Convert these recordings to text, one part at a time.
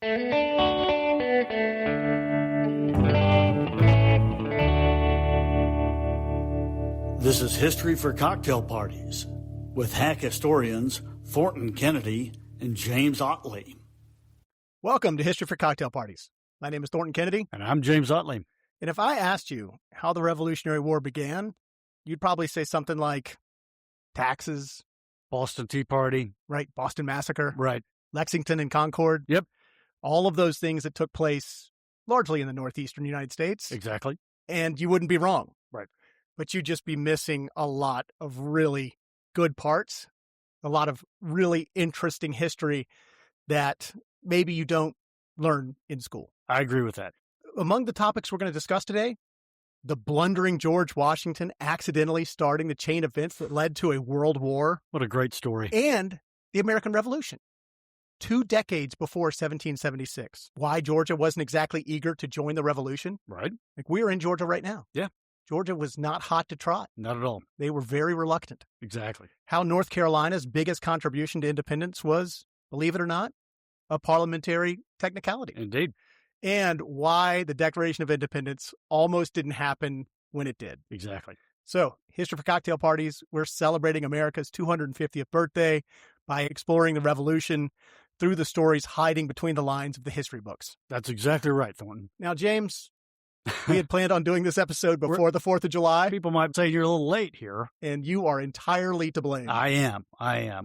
This is History for Cocktail Parties with hack historians Thornton Kennedy and James Otley. Welcome to History for Cocktail Parties. My name is Thornton Kennedy. And I'm James Otley. And if I asked you how the Revolutionary War began, you'd probably say something like taxes. Boston Tea Party. Right. Boston Massacre. Right. Lexington and Concord. Yep. All of those things that took place largely in the northeastern United States. Exactly. And you wouldn't be wrong. Right. But you'd just be missing a lot of really good parts, a lot of really interesting history that maybe you don't learn in school. I agree with that. Among the topics we're going to discuss today, the blundering George Washington accidentally starting the chain of events that led to a world war. What a great story. And the American Revolution, 2 decades before 1776. Why Georgia wasn't exactly eager to join the revolution. Right. Like we're in Georgia right now. Yeah. Georgia was not hot to trot. Not at all. They were very reluctant. Exactly. How North Carolina's biggest contribution to independence was, believe it or not, a parliamentary technicality. Indeed. And why the Declaration of Independence almost didn't happen when it did. Exactly. So, History for Cocktail Parties, we're celebrating America's 250th birthday by exploring the Revolution through the stories hiding between the lines of the history books. That's exactly right, Thornton. Now, James, we had planned on doing this episode before the 4th of July. People might say you're a little late here. And you are entirely to blame. I am.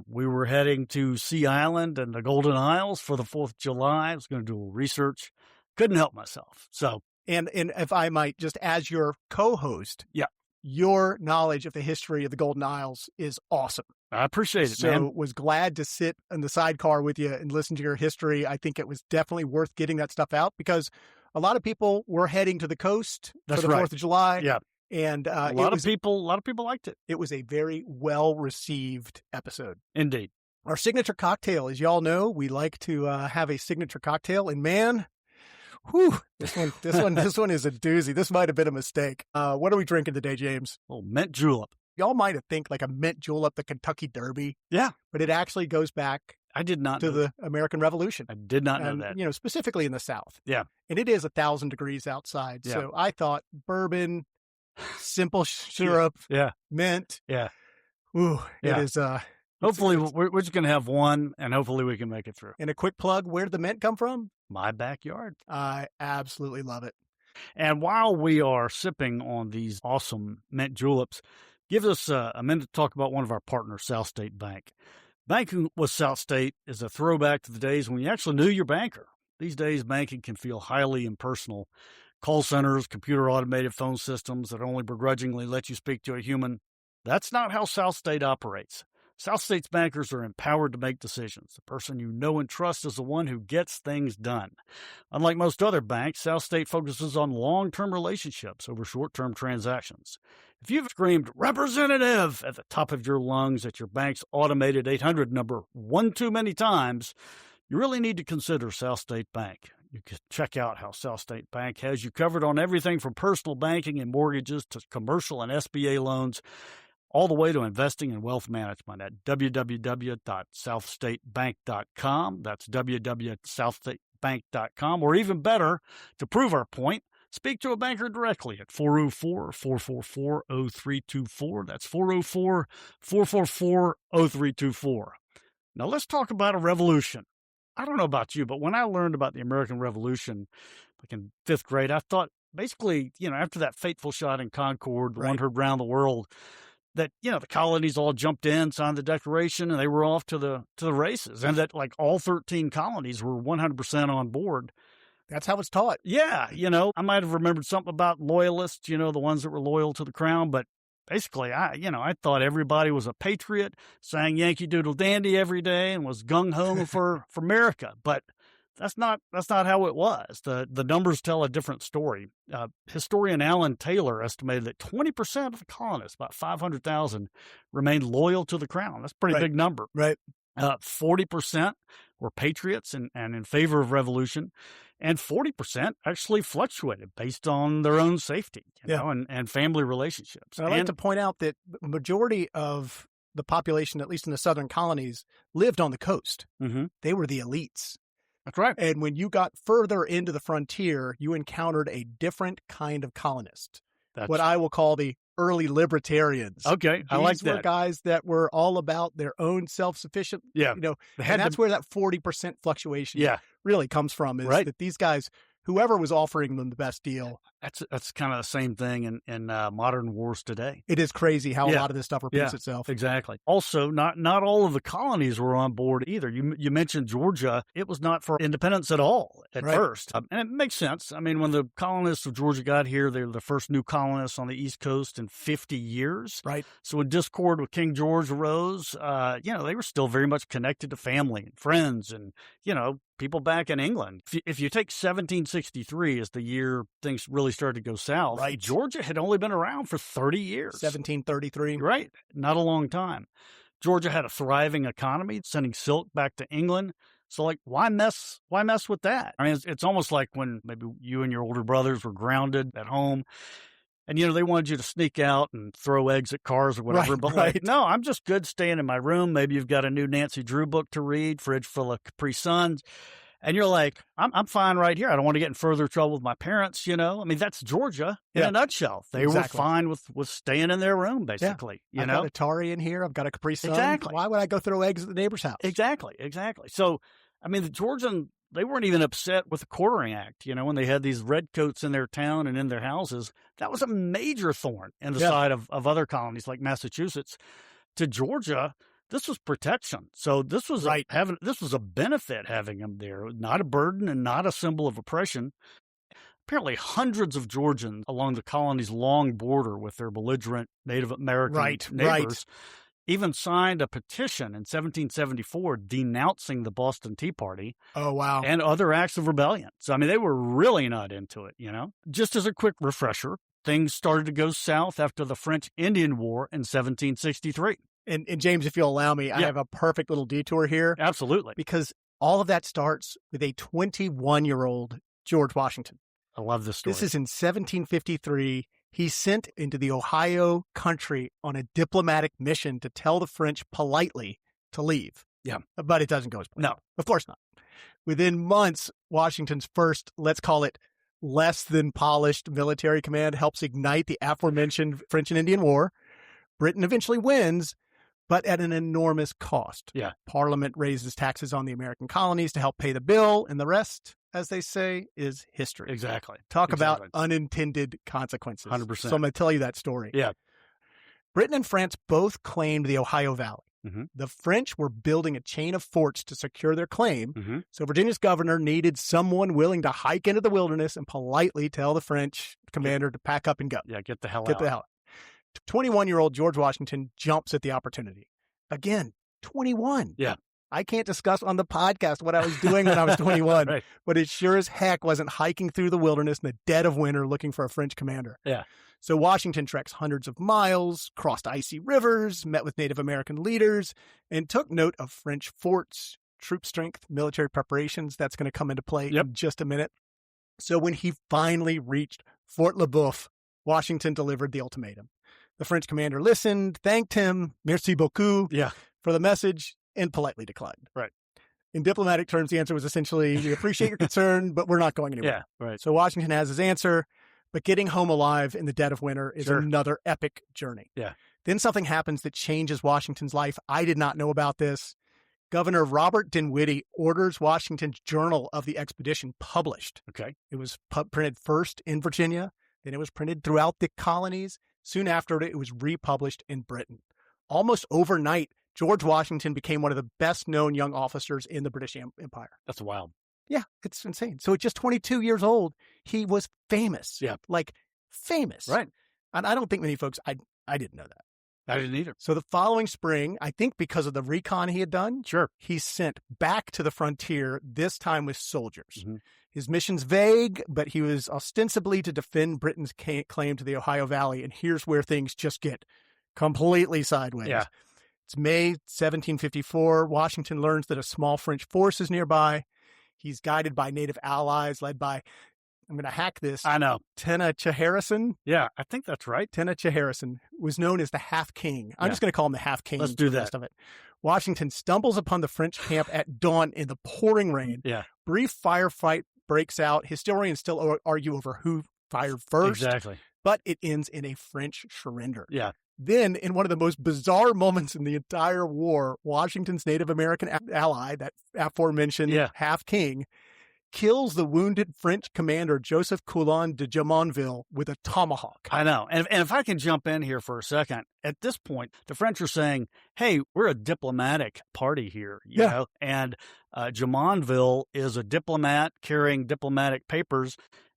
We were heading to Sea Island and the Golden Isles for the 4th of July. I was going to do a little research. Couldn't help myself. So, and if I might, just as your co-host, yeah, your knowledge of the history of the Golden Isles is awesome. I appreciate it, man. So was glad to sit in the sidecar with you and listen to your history. I think it was definitely worth getting that stuff out because a lot of people were heading to the coast for the 4th of July. Yeah. And a lot of people liked it. It was a very well-received episode. Indeed. Our signature cocktail, as y'all know, we like to have a signature cocktail. And man, whew, this one is a doozy. This might have been a mistake. What are we drinking today, James? Oh, mint julep. Y'all might have think like a mint julep, the Kentucky Derby. Yeah. But it actually goes back I did not to know the that. American Revolution. I did not know that. You know, specifically in the South. Yeah. And it is 1,000 degrees outside. Yeah. So I thought bourbon, simple syrup, mint. Yeah. Ooh, yeah. It is. Hopefully, we're just going to have one, and hopefully we can make it through. And a quick plug, where did the mint come from? My backyard. I absolutely love it. And while we are sipping on these awesome mint juleps, give us a minute to talk about one of our partners, South State Bank. Banking with South State is a throwback to the days when you actually knew your banker. These days, banking can feel highly impersonal. Call centers, computer automated phone systems that only begrudgingly let you speak to a human. That's not how South State operates. South State's bankers are empowered to make decisions. The person you know and trust is the one who gets things done. Unlike most other banks, South State focuses on long-term relationships over short-term transactions. If you've screamed "representative" at the top of your lungs at your bank's automated 800 number one too many times, you really need to consider South State Bank. You can check out how South State Bank has you covered on everything from personal banking and mortgages to commercial and SBA loans, all the way to investing and wealth management at www.southstatebank.com. That's www.southstatebank.com. Or even better, to prove our point, speak to a banker directly at 404-444-0324. That's 404-444-0324. Now let's talk about a revolution. I don't know about you, but when I learned about the American Revolution, like in 5th grade, I thought basically, after that fateful shot in Concord, the one heard round the world, that, the colonies all jumped in, signed the Declaration, and they were off to the races, and that like all 13 colonies were 100% on board. That's how it's taught. Yeah. I might have remembered something about loyalists, the ones that were loyal to the crown, but basically, I thought everybody was a patriot, sang Yankee Doodle Dandy every day, and was gung-ho for America. But that's not how it was. The numbers tell a different story. Historian Alan Taylor estimated that 20% of the colonists, about 500,000, remained loyal to the crown. That's a pretty big number. Right. 40% were patriots and in favor of revolution, and 40% actually fluctuated based on their own safety, and family relationships. And I'd like to point out that the majority of the population, at least in the southern colonies, lived on the coast. Mm-hmm. They were the elites. That's right. And when you got further into the frontier, you encountered a different kind of colonist, what I will call the early libertarians. Okay, I like These were that. guys that were all about their own self-sufficient, Yeah. and that's where that 40% fluctuation really comes from, is that these guys, whoever was offering them the best deal. That's kind of the same thing in modern wars today. It is crazy how a lot of this stuff repeats itself. Exactly. Also, not all of the colonies were on board either. You mentioned Georgia. It was not for independence at all at first. And it makes sense. I mean, when the colonists of Georgia got here, they were the first new colonists on the East Coast in 50 years. Right. So when discord with King George arose, they were still very much connected to family and friends and, people back in England. If you take 1763 as the year things really started to go south, Georgia had only been around for 30 years. 1733. Right. Not a long time. Georgia had a thriving economy, sending silk back to England. So, why mess with that? I mean, it's almost like when maybe you and your older brothers were grounded at home and, they wanted you to sneak out and throw eggs at cars or whatever. But no, I'm just good staying in my room. Maybe you've got a new Nancy Drew book to read, fridge full of Capri Suns. And you're like, I'm fine right here. I don't want to get in further trouble with my parents, I mean, that's Georgia in a nutshell. They were fine with staying in their room, basically. I've got Atari in here. I've got a Capri Sun. Exactly. Why would I go throw eggs at the neighbor's house? Exactly. So, I mean, the Georgians, they weren't even upset with the Quartering Act, when they had these redcoats in their town and in their houses. That was a major thorn in the side of other colonies like Massachusetts. To Georgia, this was protection. So this was this was a benefit having them there, not a burden and not a symbol of oppression. Apparently, hundreds of Georgians along the colony's long border with their belligerent Native American neighbors even signed a petition in 1774 denouncing the Boston Tea Party. Oh, wow. And other acts of rebellion. So, I mean, they were really not into it, Just as a quick refresher, things started to go south after the French-Indian War in 1763. And James, if you'll allow me, I have a perfect little detour here. Absolutely. Because all of that starts with a 21-year-old George Washington. I love this story. This is in 1753. He's sent into the Ohio country on a diplomatic mission to tell the French politely to leave. Yeah. But it doesn't go as planned. No. Of course not. Within months, Washington's first, let's call it, less than polished military command helps ignite the aforementioned French and Indian War. Britain eventually wins, but at an enormous cost. Yeah. Parliament raises taxes on the American colonies to help pay the bill, and the rest, as they say, is history. Exactly. Talk about unintended consequences. 100%. So I'm going to tell you that story. Yeah. Britain and France both claimed the Ohio Valley. Mm-hmm. The French were building a chain of forts to secure their claim. Mm-hmm. So Virginia's governor needed someone willing to hike into the wilderness and politely tell the French commander to pack up and go. Yeah, get the hell out. Get the hell out. 21-year-old George Washington jumps at the opportunity. Again, 21. Yeah. I can't discuss on the podcast what I was doing when I was 21, Right. But it sure as heck wasn't hiking through the wilderness in the dead of winter looking for a French commander. Yeah. So Washington treks hundreds of miles, crossed icy rivers, met with Native American leaders, and took note of French forts, troop strength, military preparations. That's going to come into play in just a minute. So when he finally reached Fort Le Boeuf, Washington delivered the ultimatum. The French commander listened, thanked him, merci beaucoup, for the message, and politely declined. Right. In diplomatic terms, the answer was essentially, we appreciate your concern, but we're not going anywhere. Yeah, right. So Washington has his answer, but getting home alive in the dead of winter is another epic journey. Yeah. Then something happens that changes Washington's life. I did not know about this. Governor Robert Dinwiddie orders Washington's Journal of the Expedition published. Okay. It was printed first in Virginia, then it was printed throughout the colonies. Soon after it was republished in Britain. Almost overnight, George Washington became one of the best-known young officers in the British Empire. That's wild. Yeah, it's insane. So at just 22 years old, he was famous. Yeah. Like, famous. Right. And I don't think many folks, I didn't know that. I didn't either. So the following spring, I think because of the recon he had done, he's sent back to the frontier, this time with soldiers. Mm-hmm. His mission's vague, but he was ostensibly to defend Britain's claim to the Ohio Valley. And here's where things just get completely sideways. Yeah. It's May 1754. Washington learns that a small French force is nearby. He's guided by native allies led by, I'm going to hack this. I know. Tenachaharasan. Yeah, I think that's right. Tenachaharasan was known as the Half King. I'm just going to call him the Half King. Let's do that. The rest of it. Washington stumbles upon the French camp at dawn in the pouring rain. Yeah. brief firefight breaks out. Historians still argue over who fired first. Exactly. But it ends in a French surrender. Yeah. Then, in one of the most bizarre moments in the entire war, Washington's Native American ally, that aforementioned half-king, kills the wounded French commander Joseph Coulon de Jumonville with a tomahawk. I know. And if I can jump in here for a second, at this point, the French are saying, hey, we're a diplomatic party here, you know, and Jumonville is a diplomat carrying diplomatic papers.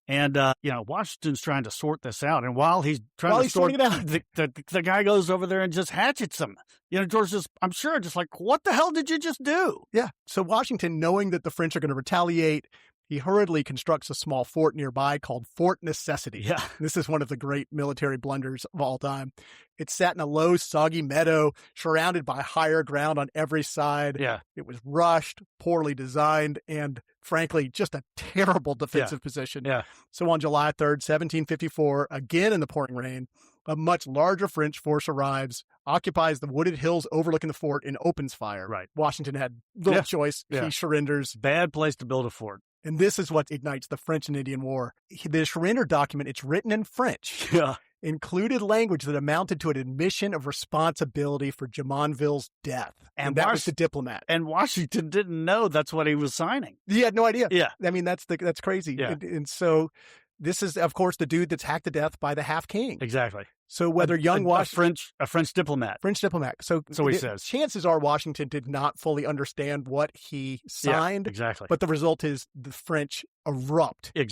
And, Washington's trying to sort this out. And while he's trying to sort it out, the guy goes over there and just hatchets him. George is, I'm sure, just like, what the hell did you just do? Yeah. So Washington, knowing that the French are going to retaliate, he hurriedly constructs a small fort nearby called Fort Necessity. Yeah. This is one of the great military blunders of all time. It's sat in a low, soggy meadow, surrounded by higher ground on every side. Yeah. It was rushed, poorly designed, and frankly, just a terrible defensive position. Yeah. So on July 3rd, 1754, again in the pouring rain, a much larger French force arrives, occupies the wooded hills overlooking the fort, and opens fire. Right. Washington had little choice. Yeah. He surrenders. Bad place to build a fort. And this is what ignites the French and Indian War. The surrender document, it's written in French. Yeah. Included language that amounted to an admission of responsibility for Jumonville's death. And that was the diplomat. And Washington didn't know that's what he was signing. He had no idea. Yeah. I mean, that's crazy. Yeah. And so this is, of course, the dude that's hacked to death by the half-king. Exactly. So whether young Washington... A French diplomat. French diplomat. So he says. Chances are Washington did not fully understand what he signed. Yeah, exactly. But the result is the French erupt in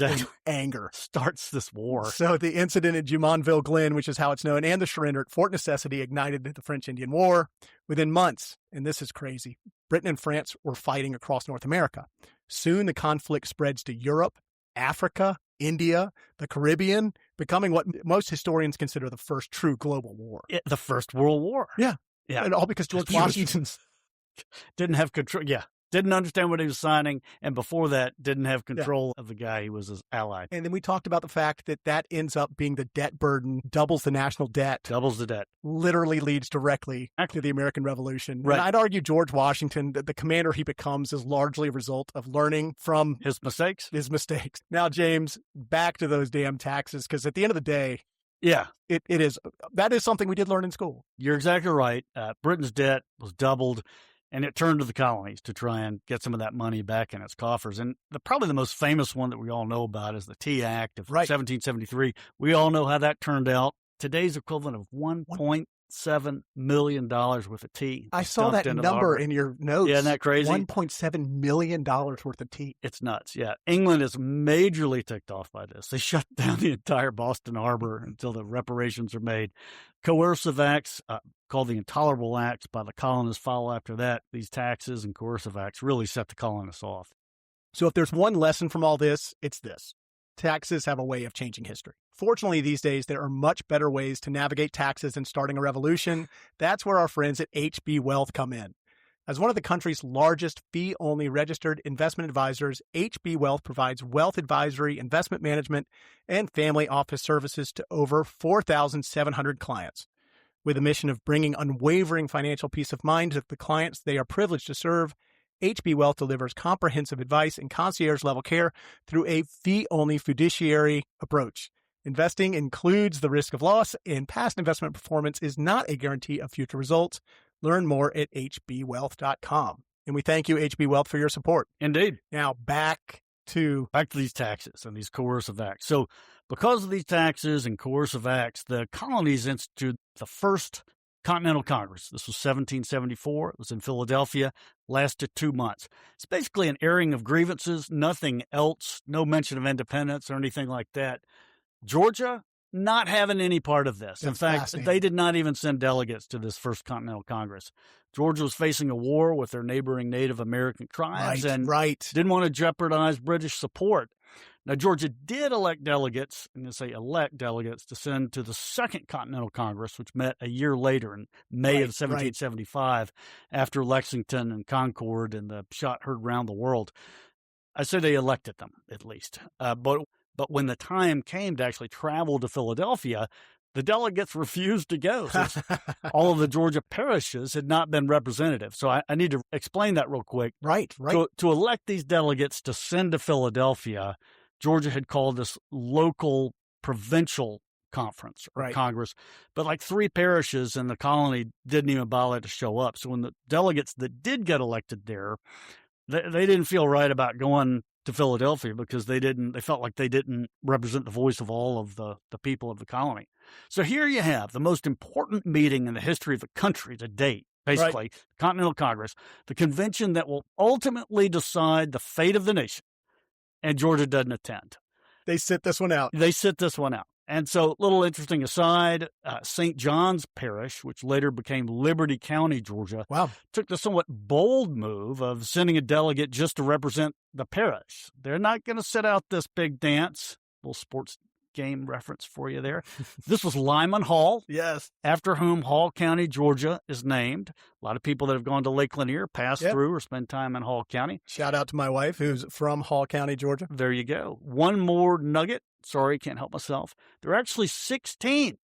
anger. Starts this war. So the incident at Jumonville Glen, which is how it's known, and the surrender at Fort Necessity ignited the French-Indian War. Within months, and this is crazy, Britain and France were fighting across North America. Soon the conflict spreads to Europe, Africa, India, the Caribbean, becoming what most historians consider the first true global war. The First World War. Yeah. Yeah. And all because George Washington didn't have control. Yeah. Didn't understand what he was signing. And before that, didn't have control of the guy he was his ally. And then we talked about the fact that ends up being the debt burden, doubles the national debt. Doubles the debt. Literally leads directly to the American Revolution. Right. And I'd argue George Washington, the commander he becomes, is largely a result of learning from his mistakes. Now, James, back to those damn taxes, because at the end of the day, that is something we did learn in school. You're exactly right. Britain's debt was doubled, and it turned to the colonies to try and get some of that money back in its coffers. And probably the most famous one that we all know about is the Tea Act of 1773. We all know how that turned out. Today's equivalent of $1.7 million worth of tea. I saw that number in your notes. Yeah, isn't that crazy? $1.7 million worth of tea. It's nuts, yeah. England is majorly ticked off by this. They shut down the entire Boston Harbor until the reparations are made. Coercive acts, called the Intolerable Acts by the colonists, follow after that. These taxes and coercive acts really set the colonists off. So if there's one lesson from all this, it's this. Taxes have a way of changing history. Fortunately, these days, there are much better ways to navigate taxes than starting a revolution. That's where our friends at HB Wealth come in. As one of the country's largest fee-only registered investment advisors, HB Wealth provides wealth advisory, investment management, and family office services to over 4,700 clients. With a mission of bringing unwavering financial peace of mind to the clients they are privileged to serve, HB Wealth delivers comprehensive advice and concierge-level care through a fee-only fiduciary approach. Investing includes the risk of loss, and past investment performance is not a guarantee of future results. Learn more at hbwealth.com. And we thank you, HB Wealth, for your support. Indeed. Now, back to these taxes and these coercive acts. So because of these taxes and coercive acts, the colonies instituted the first Continental Congress. This was 1774. It was in Philadelphia, lasted 2 months. It's basically an airing of grievances, nothing else, no mention of independence or anything like that. Georgia, not having any part of this. In fact, they did not even send delegates to this first Continental Congress. Georgia was facing a war with their neighboring Native American tribes and didn't want to jeopardize British support. Now, Georgia did elect delegates, and they say elect delegates, to send to the Second Continental Congress, which met a year later in May of 1775, after Lexington and Concord and the shot heard round the world. I say they elected them, at least. But when the time came to actually travel to Philadelphia, the delegates refused to go. So all of the Georgia parishes had not been representative. So I need to explain that real quick. Right. To elect these delegates to send to Philadelphia, Georgia had called this local provincial conference or Congress, but like 3 parishes in the colony didn't even bother to show up. So when the delegates that did get elected there, they didn't feel right about going to Philadelphia because they felt like they didn't represent the voice of all of the people of the colony. So here you have the most important meeting in the history of the country to date, basically, Continental Congress, the convention that will ultimately decide the fate of the nation, and Georgia doesn't attend. They sit this one out. And so, little interesting aside, St. John's Parish, which later became Liberty County, Georgia, took the somewhat bold move of sending a delegate just to represent the parish. They're not going to sit out this big dance. Little sports game reference for you there. This was Lyman Hall, after whom Hall County, Georgia is named. A lot of people that have gone to Lake Lanier pass through or spend time in Hall County. Shout out to my wife, who's from Hall County, Georgia. There you go. One more nugget. Sorry, can't help myself. There are actually 16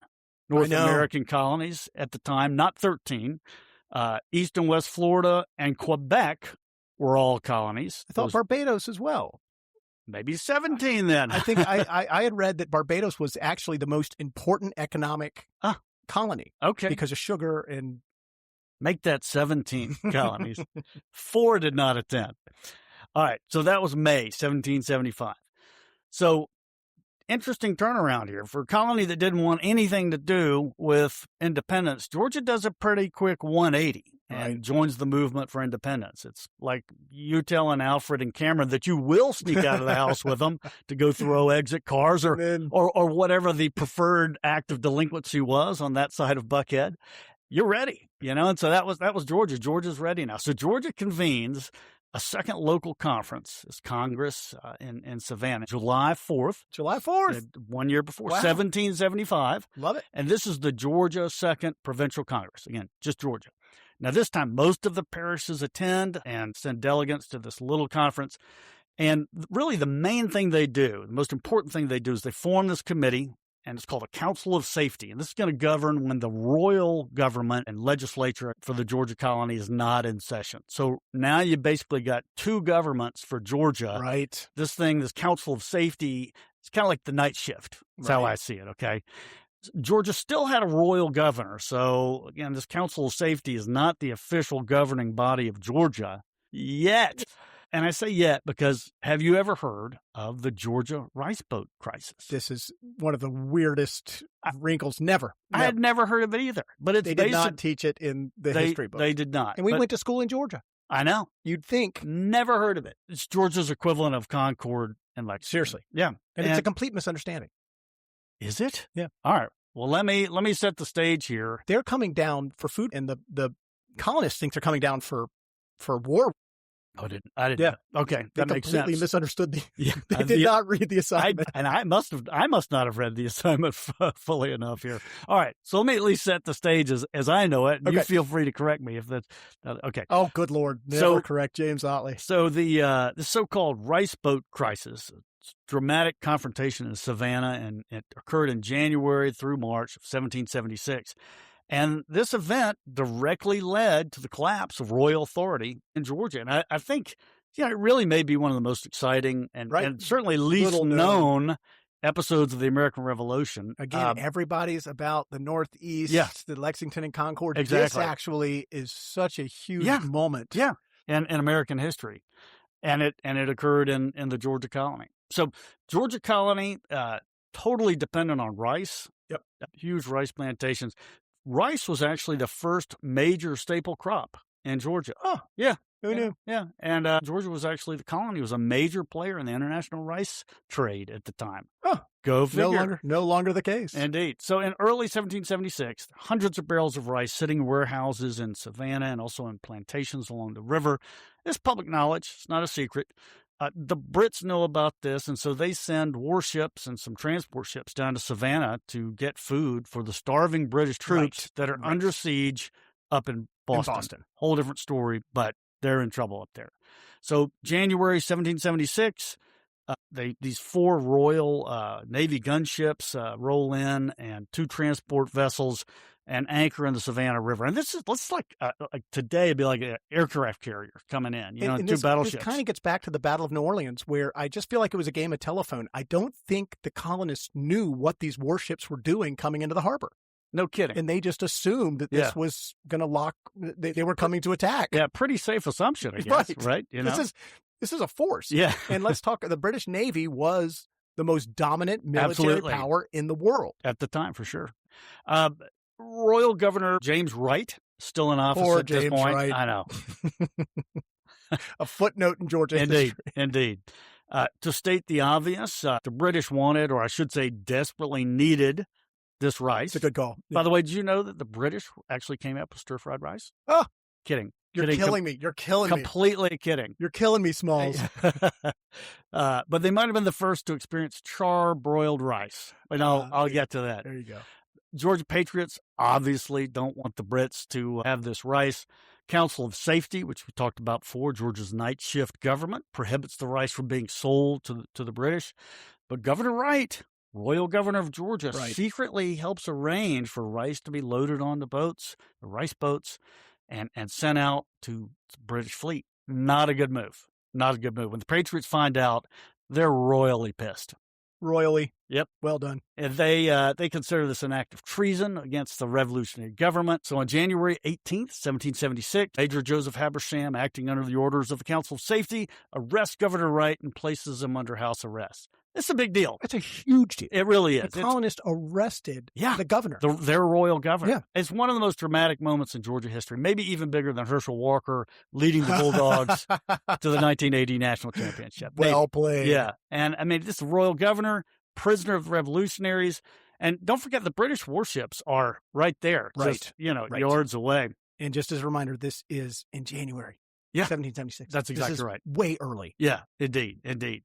North American colonies at the time, not 13. East and West Florida and Quebec were all colonies. I thought Barbados as well. Maybe 17 then. I think I had read that Barbados was actually the most important economic colony. Okay. Because of sugar and... Make that 17 colonies. 4 did not attend. All right. So that was May 1775. So interesting turnaround here. For a colony that didn't want anything to do with independence, Georgia does a pretty quick 180 and joins the movement for independence. It's like you telling Alfred and Cameron that you will sneak out of the house with them to go throw eggs at cars or whatever the preferred act of delinquency was on that side of Buckhead. You're ready, and so that was Georgia. Georgia's ready now. So Georgia convenes a second local conference, this Congress in Savannah, July 4th. 1 year before, 1775. Love it. And this is the Georgia Second Provincial Congress. Again, just Georgia. Now, this time, most of the parishes attend and send delegates to this little conference. And really the main thing they do, the most important thing they do is they form this committee, and it's called a Council of Safety. And this is going to govern when the royal government and legislature for the Georgia colony is not in session. So now you basically got 2 governments for Georgia. Right. This Council of Safety, it's kind of like the night shift. That's how I see it, okay? Georgia still had a royal governor. So, again, this Council of Safety is not the official governing body of Georgia yet. And I say yet because have you ever heard of the Georgia rice boat crisis? This is one of the weirdest wrinkles. Never. I had never heard of it either. But they did not teach it in the history book. They did not. And we went to school in Georgia. I know. You'd think. Never heard of it. It's Georgia's equivalent of Concord and Lexington. Seriously. Yeah. And it's a complete misunderstanding. Is it? Yeah. All right. Well, let me set the stage here. They're coming down for food, and the colonists think they're coming down for war. I didn't. Yeah. Okay. That makes sense. They completely misunderstood they did not read the assignment. I must not have read the assignment fully enough here. All right. So let me at least set the stage as I know it. And you feel free to correct me if that's okay. Oh, good Lord. Never correct James Otley. So the so-called rice boat crisis, dramatic confrontation in Savannah, and it occurred in January through March of 1776. And this event directly led to the collapse of royal authority in Georgia. And I think, it really may be one of the most exciting and certainly least known episodes of the American Revolution. Again, everybody's about the Northeast, the Lexington and Concord. Exactly. This actually is such a huge moment. Yeah, in American history. And it occurred in the Georgia colony. So Georgia colony, totally dependent on rice. Yep. Huge rice plantations. Rice was actually the first major staple crop in Georgia. Oh, yeah. Who knew? Yeah. And Georgia was actually, the colony was a major player in the international rice trade at the time. Oh, go figure. No longer the case. Indeed. So in early 1776, hundreds of barrels of rice sitting in warehouses in Savannah and also in plantations along the river. It's public knowledge. It's not a secret. The Brits know about this, and so they send warships and some transport ships down to Savannah to get food for the starving British troops that are under siege up in Boston. Whole different story, but they're in trouble up there. So January 1776, These 4 Royal Navy gunships roll in, and 2 transport vessels, and anchor in the Savannah River. And this is, like today, it'd be like an aircraft carrier coming in, and 2 battleships. This kind of gets back to the Battle of New Orleans, where I just feel like it was a game of telephone. I don't think the colonists knew what these warships were doing coming into the harbor. No kidding. And they just assumed that this was going to lock. They were coming to attack. Yeah, pretty safe assumption, I guess. Right? This is a force. Yeah. And let's talk. The British Navy was the most dominant military power in the world at the time, for sure. Royal Governor James Wright, still in office at this point. Wright. I know. A footnote in Georgia history. Indeed. To state the obvious, the British wanted, or I should say desperately needed, this rice. It's a good call. By the way, did you know that the British actually came up with stir-fried rice? Oh. Kidding. You're killing me. You're killing me. Completely kidding. You're killing me, Smalls. But they might have been the first to experience char-broiled rice. But I'll get to that. There you go. Georgia patriots obviously don't want the Brits to have this rice. Council of Safety, which we talked about before, Georgia's night shift government, prohibits the rice from being sold to the British. But Governor Wright, Royal Governor of Georgia, secretly helps arrange for rice to be loaded on the boats, the rice boats, and sent out to the British fleet. Not a good move. Not a good move. When the Patriots find out, they're royally pissed. Royally. Yep. Well done. And they consider this an act of treason against the revolutionary government. So on January 18th, 1776, Major Joseph Habersham, acting under the orders of the Council of Safety, arrests Governor Wright and places him under house arrest. It's a big deal. It's a huge deal. It really is. The colonists arrested the governor. Their royal governor. Yeah. It's one of the most dramatic moments in Georgia history, maybe even bigger than Herschel Walker leading the Bulldogs to the 1980 national championship. Well played. Yeah. And I mean, this is the royal governor, prisoner of the revolutionaries. And don't forget, the British warships are right there. Just, yards away. And just as a reminder, this is in January. 1776. That's exactly right. Way early. Yeah, indeed.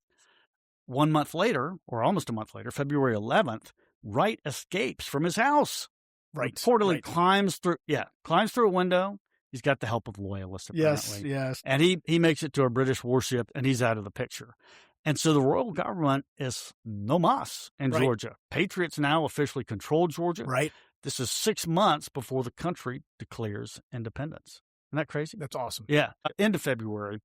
1 month later, or almost a month later, February 11th, Wright escapes from his house. Reportedly climbs through a window. He's got the help of loyalists, apparently. Yes. And he makes it to a British warship, and he's out of the picture. And so the royal government is no mas in Georgia. Patriots now officially control Georgia. Right. This is 6 months before the country declares independence. Isn't that crazy? That's awesome. Yeah. End of February.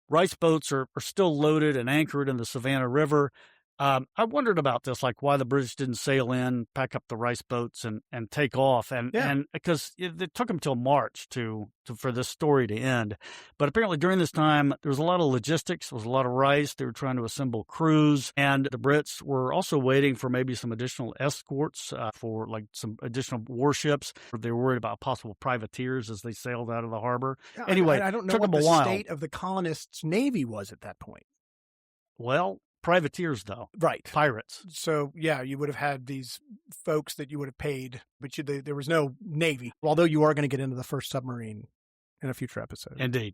Rice boats are still loaded and anchored in the Savannah River. I wondered about this, like why the British didn't sail in, pack up the rice boats, and take off, and because it took them till March for this story to end. But apparently during this time there was a lot of logistics, there was a lot of rice. They were trying to assemble crews, and the Brits were also waiting for maybe some additional escorts for like some additional warships. They were worried about possible privateers as they sailed out of the harbor. Anyway, I don't know what the state of the colonists' navy was at that point. Well, privateers, though. Right. Pirates. So, you would have had these folks that you would have paid, but there was no navy, although you are going to get into the first submarine in a future episode. Indeed.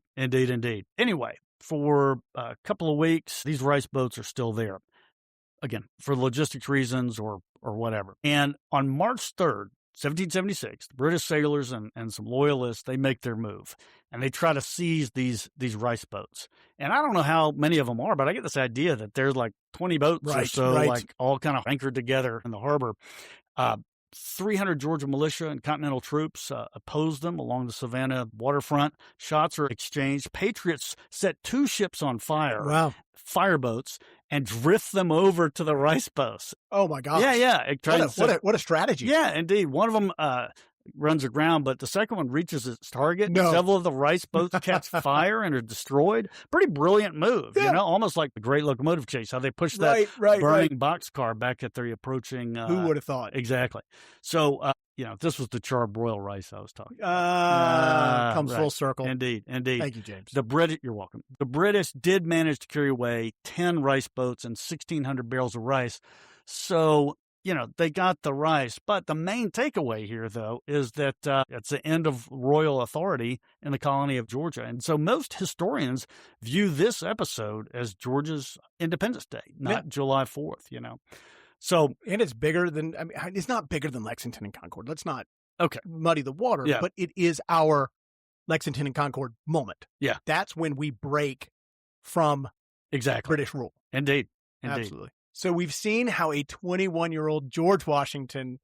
Anyway, for a couple of weeks, these rice boats are still there. Again, for logistics reasons or whatever. And on March 3rd, 1776, the British sailors and some loyalists, they make their move, and they try to seize these rice boats. And I don't know how many of them are, but I get this idea that there's like 20 boats or so, like all kind of anchored together in the harbor. 300 Georgia militia and Continental troops opposed them along the Savannah waterfront. Shots are exchanged. Patriots set 2 ships on fire. Wow. Fireboats, and drift them over to the rice boats. Oh my gosh. Yeah. What a strategy. Yeah, indeed. One of them runs aground, but the second one reaches its target. No. Several of the rice boats catch fire and are destroyed. Pretty brilliant move, almost like the Great Locomotive Chase, how they push that burning boxcar back at the approaching. Who would have thought? Exactly. So, this was the charbroiled rice I was talking about. Comes full circle. Indeed. Thank you, James. You're welcome. The British did manage to carry away 10 rice boats and 1,600 barrels of rice. So, they got the rice. But the main takeaway here, though, is that it's the end of royal authority in the colony of Georgia. And so most historians view this episode as Georgia's Independence Day, not July 4th, So, and it's bigger than, it's not bigger than Lexington and Concord. Let's not muddy the water, but it is our Lexington and Concord moment. Yeah. That's when we break from British rule. Indeed. Indeed. Absolutely. So we've seen how a 21-year-old George Washington,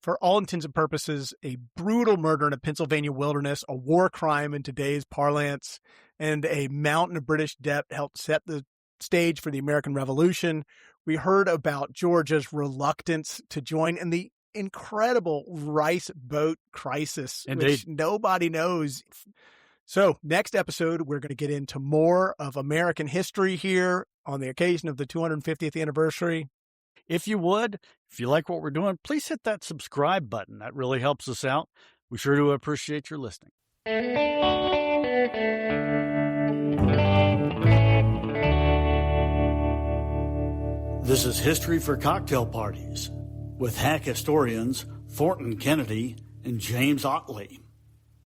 for all intents and purposes, a brutal murder in a Pennsylvania wilderness, a war crime in today's parlance, and a mountain of British debt helped set the stage for the American Revolution. We heard about Georgia's reluctance to join in the incredible rice boat crisis, Indeed. which nobody knows. So next episode, we're going to get into more of American history here on the occasion of the 250th anniversary. If you like what we're doing, please hit that subscribe button. That really helps us out. We sure do appreciate your listening. This is History for Cocktail Parties with hack historians Thornton Kennedy and James Otley.